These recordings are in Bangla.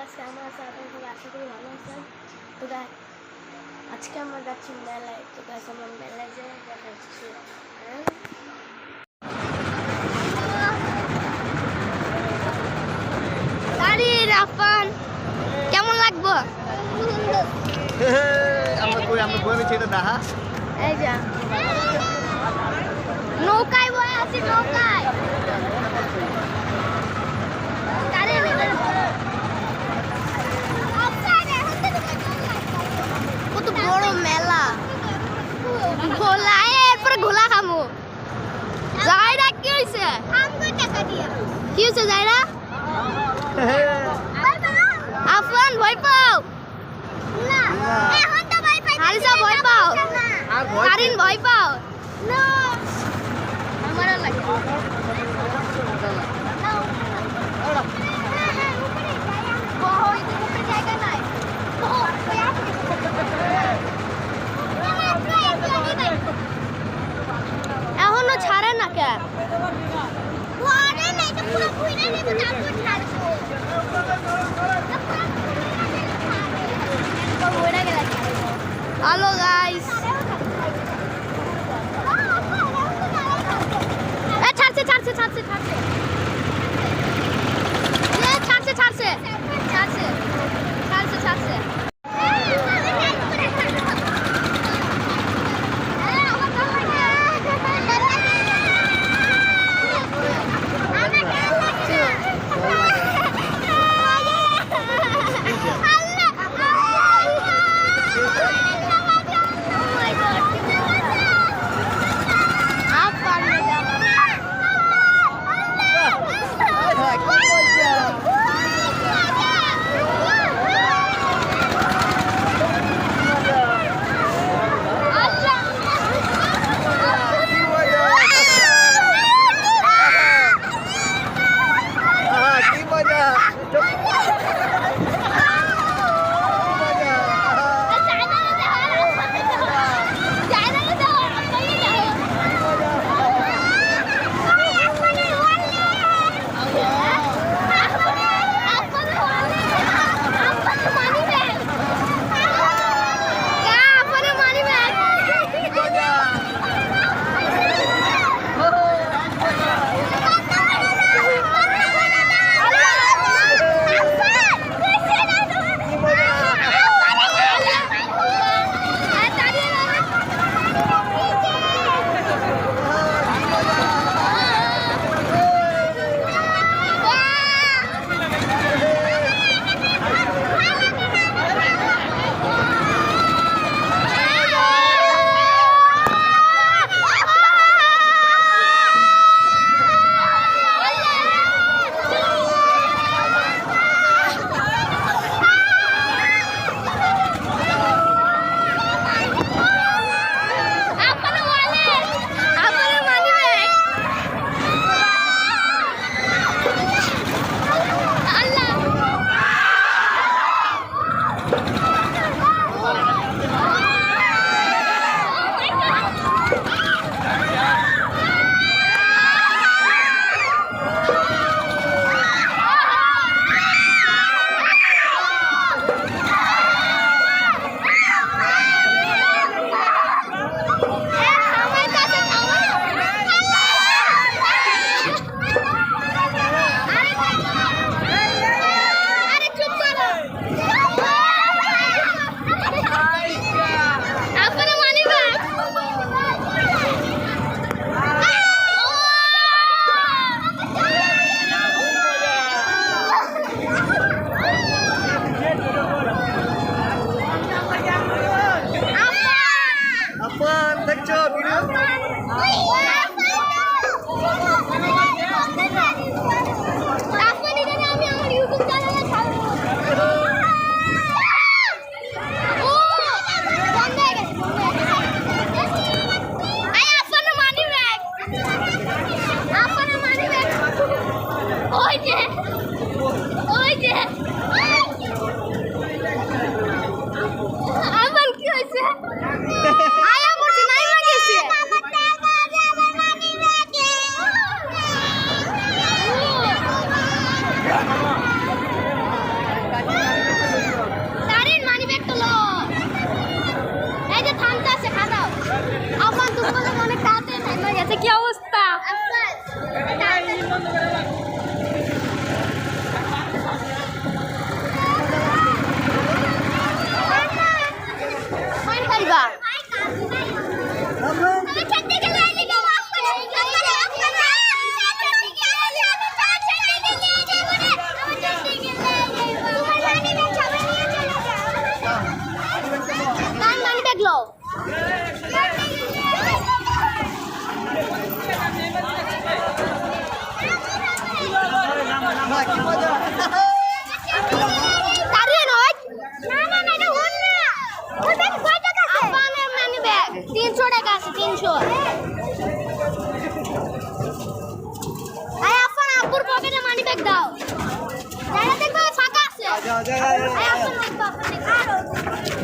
আছে আমার আছে আপনার সবাই আশা করি ভালো আছেন। তো গাইস আজকে আমরা যাচ্ছি মেলায়। তো গাইস আমরা মেলায় যাই দেখাচ্ছি। গাড়ি রাফান কেমন লাগবো? আমরা কই আমি ছেড়ে দেখা এই যা নৌকায় বয়ে আছি নৌকায়। কত বড় মেলা ঘোলা এরপরে ঘোলা খামু। জায়রা কি হয়েছে? কি হয়েছে জায়রা? আফান ভয় পাও? হারিসা ভয় পাও? কারিন ভয় পাও? আমারও লাগে। এখনো ছাড়ে না কে?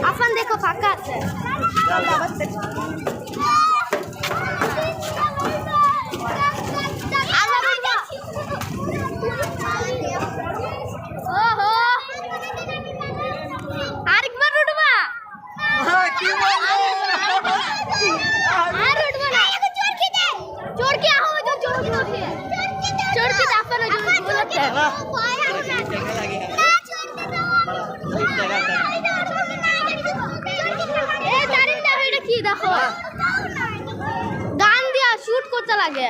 আফান দেখো ফাঁকা আছে। আরেকবার উঠবা চোরকি আহো চোরকি উঠে চোরকি আফান বলতে কি দেখো গান দিয়া শুট করতে লাগে।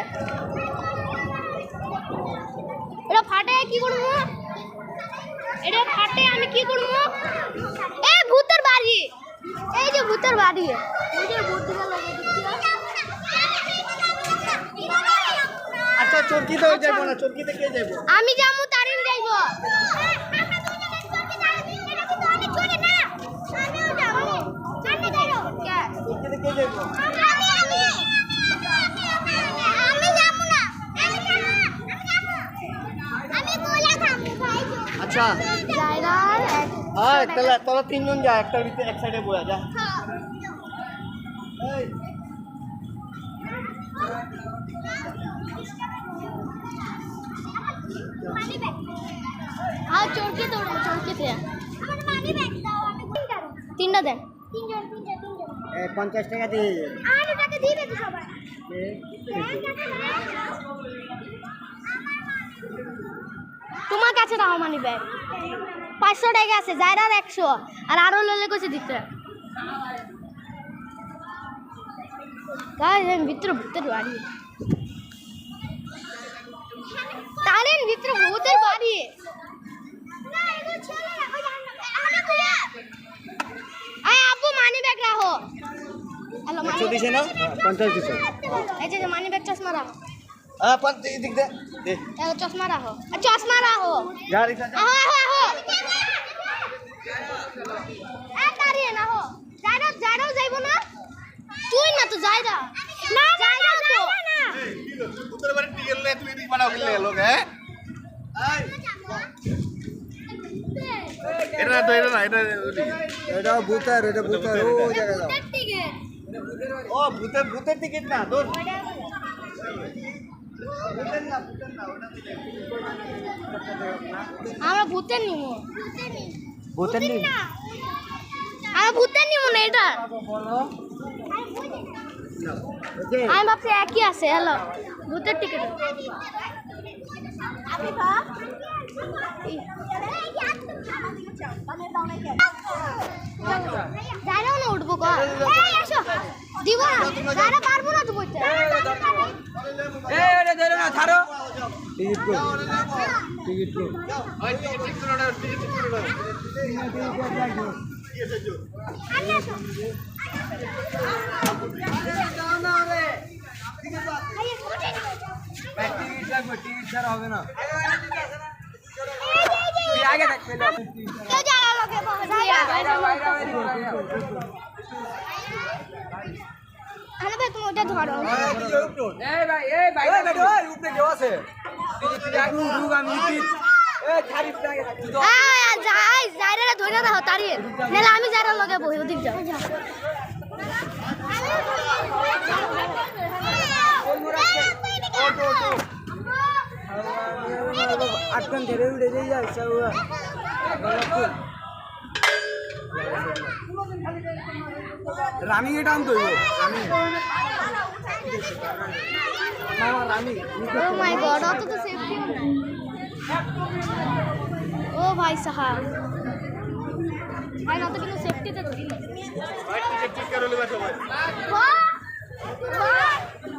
এটা ফাটে কি করবো, এটা ফাটে আমি কি করবো? এই ভূতের বাড়ি, এই যে ভূতের বাড়ি, আচ্ছা চরকিতে যাবো না, চরকিতে কে যাবো? আমি যাবো, তারিন যাইবো। চরকিতে কে যাবো? আচ্ছা হ্যাঁ তাহলে তোরা তিনজন যা, একটার ভিতরে এক সাইডে বয়া যা। এই আর চরকি দৌড়ো, চরকিতে তিনটা দেন। 50 টাকা দিয়ে তোমার কাছে রাখো মানি ব্যাগ। 500 টাকা আছে, যাইরার 100 আর আরো ললে কইছে দিতে। গাইস এর ভিতরে ভূতের বাড়ি, তারের ভিতরে ভূতের বাড়ি। আয় আব্বু মানি ব্যাগ রাখো। হ্যালো মানি 100 দিছে না? 50 দিছে। এই যে মানি ব্যাগ চশমা রাখো। 50 দিক দে দে। এই চশমা রাখো, চশমা রাখো। গাড়ি যা। আহো আহো আহো তারিয়ে না হো যাইরাও যাইবো না তুই না তো যাইরা না যাইরা তো না ভূতের বাড়ি টিকে গেলে তুই দিক বানাও গেলে লোক হ্যাঁ। এটা না তো এটা না, এটা ভূতের, এটা ভূতের ও জায়গা দাও। ও ভূতের টিকিট না তোর, ভূতের না ওটা দিলে। আমরা ভূতের নিমো, ভূতের নি আমরা ভূতের নিমো না এটা। আমি ভাবছি একই আছে। হ্যালো ভূতের টিকিট যাইরাও না উঠবো কর দিব না, যাইরা পারবো না তো বলতে। ওটা ধরো না, ছাড়ো। টিকিট কো টিকিট কো ওই টিকিট ঠিক করে দাও, টিকিট ঠিক করে দাও। কি আছে জো টিকিট লাগবে, টিকিট ছাড়া হবে না। তুই আগে থাক পেলে। কেউ যারা লোকে আরে ভাই তুমি ওটা ধরো। এই ভাই উপরে কেউ আছে? আমি যাইরা ধরে রাখো তারিয়ে, নাহলে আমি যারা লগে বই ওদিক যাও। আটকান ধরে উঠে যাই রানিং এটা আনতো রানিং মামা রানিং। ও মাই গড, অত তো সেফটি নাই। ও ভাই সাহাব ভাই না তো কিন্তু সেফটিতে ধরি না। ভাই টিকিট ঠিক করে লইবা সবাই।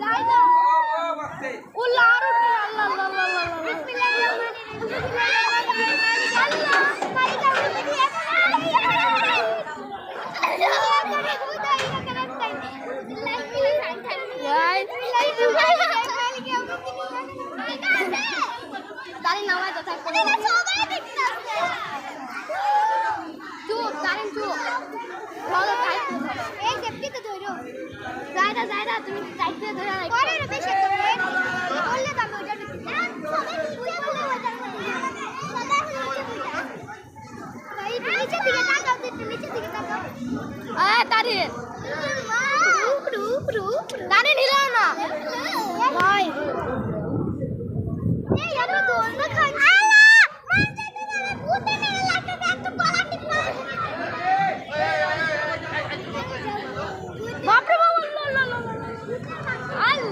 যাই না ও লারু আল্লাহ আল্লাহ আল্লাহ তারিন নামায় তো থাকতে চুপ, তারিন চুপ, ভালো টাইট এই সেফটিতে ধরো। যাইরা তুমি টাইট করে ধরে রাখো। আরে রে বেশি তো বললে তো আমি ওটা তুই বললে ওটা দিকে তাকাও একটু নিচের দিকে তাকাও তারিন তারিন হিলাও না ভাই এই আমি তো অন্য খাই আল্লাহ মানতে দিলে ভূতে মেরে লাগতে একটু গলা টিপা বাপ রে বাবা আল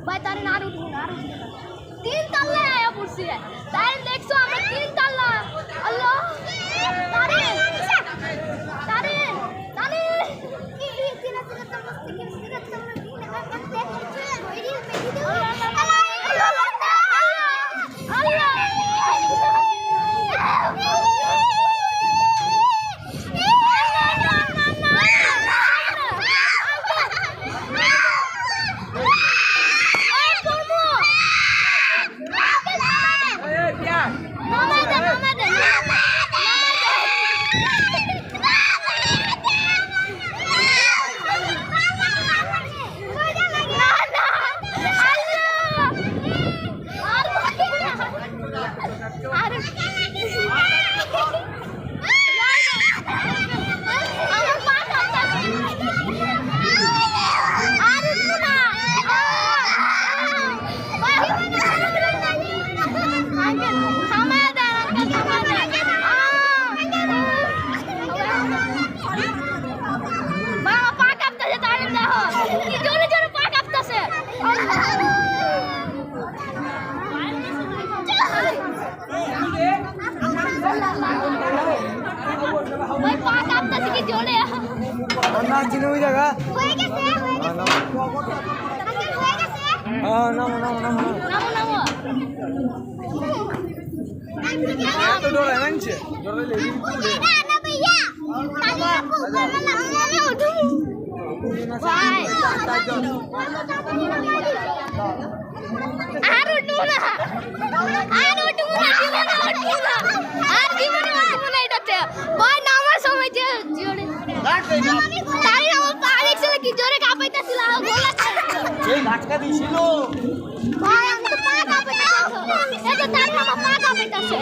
ভাই তারিন আর উঠবো না তিন তল্লায় আয়া পড়ছি তারিন দেখছো আমরা তিন তল্লা আল্লাহ তারিন তারিন তারিন না চিনে ওই জায়গা হয়ে গেছে নামো নামো নামো নামো তো ডরে মানছে ডরে লেগে না ভাইয়া তালি আপু বললা আমি উঠু ভাই আর উঠু না জীবনে উঠবো না এটাতে ভাই নামার সময় যে জোরে তাই আমার পা দেখছিল কি জোরে কাঁপাইতেছিল আর গোলা এই ধাক্কা দিছিল ভাই আমি তো পা কাঁপাইতেছে এই যে তাই আমার পা কাঁপাইতেছে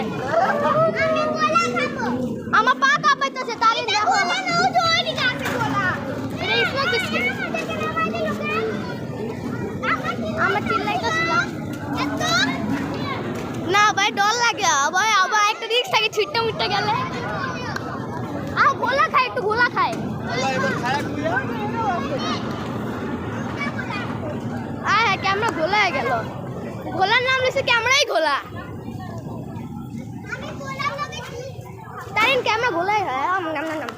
আমার পা কাঁপাইতেছে তাই দেখো এটা স্মোক বিস্কিট আমার চিল্লাইতেছিলাম না ভাই ডর লাগে ভাই আবার একটা রিস্ক থাকে ছুটতে মুটতে গেলে আর গোলা খায় একটু গোলা খায় হ্যাঁ ক্যামেরা গোলা হয়ে গেল গোলার নাম লিখছে ক্যামেরাই গোলা তারিন ক্যামেরা গোলাই হয় নাম নাম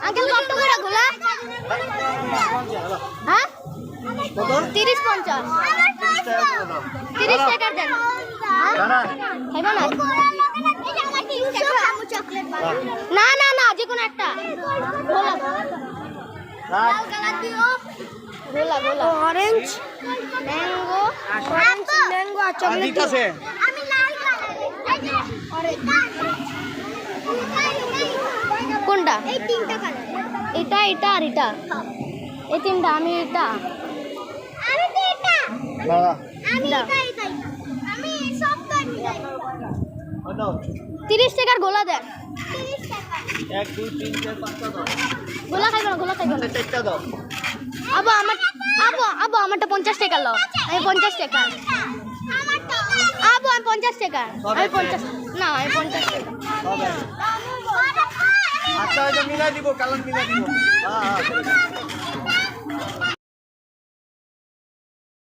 আঙ্কেল কত করে গোলা হ্যাঁ 30-50 30 টাকা দেন খাইবা না না না যে কোনো একটা গোলা লাল কালার দিও গোলা গোলা অরেঞ্জ ম্যাঙ্গো ম্যাঙ্গো আর চকলেট আছে আমি লাল কালার কোনটা এই তিনটা কালার এটা এটা আর এটা এই তিনটা আমি এটা আমি তো এটা বাবা আমি এটা এটা আমি সব তো নিই 30 টাকার গোলা দেন 30 টাকা 1 2 3 4 5টা দাও গোলা খাইবো না গোলা খাইবো না চারটা দাও আবু আমারটা 50 টাকা লও আমি 50 টাকা আবু আমি 50 টাকা আমি 50 না আমি 50 টাকা হবে আচ্ছা এটা মিলাই দিব কালার মিলাই দিব হ্যাঁ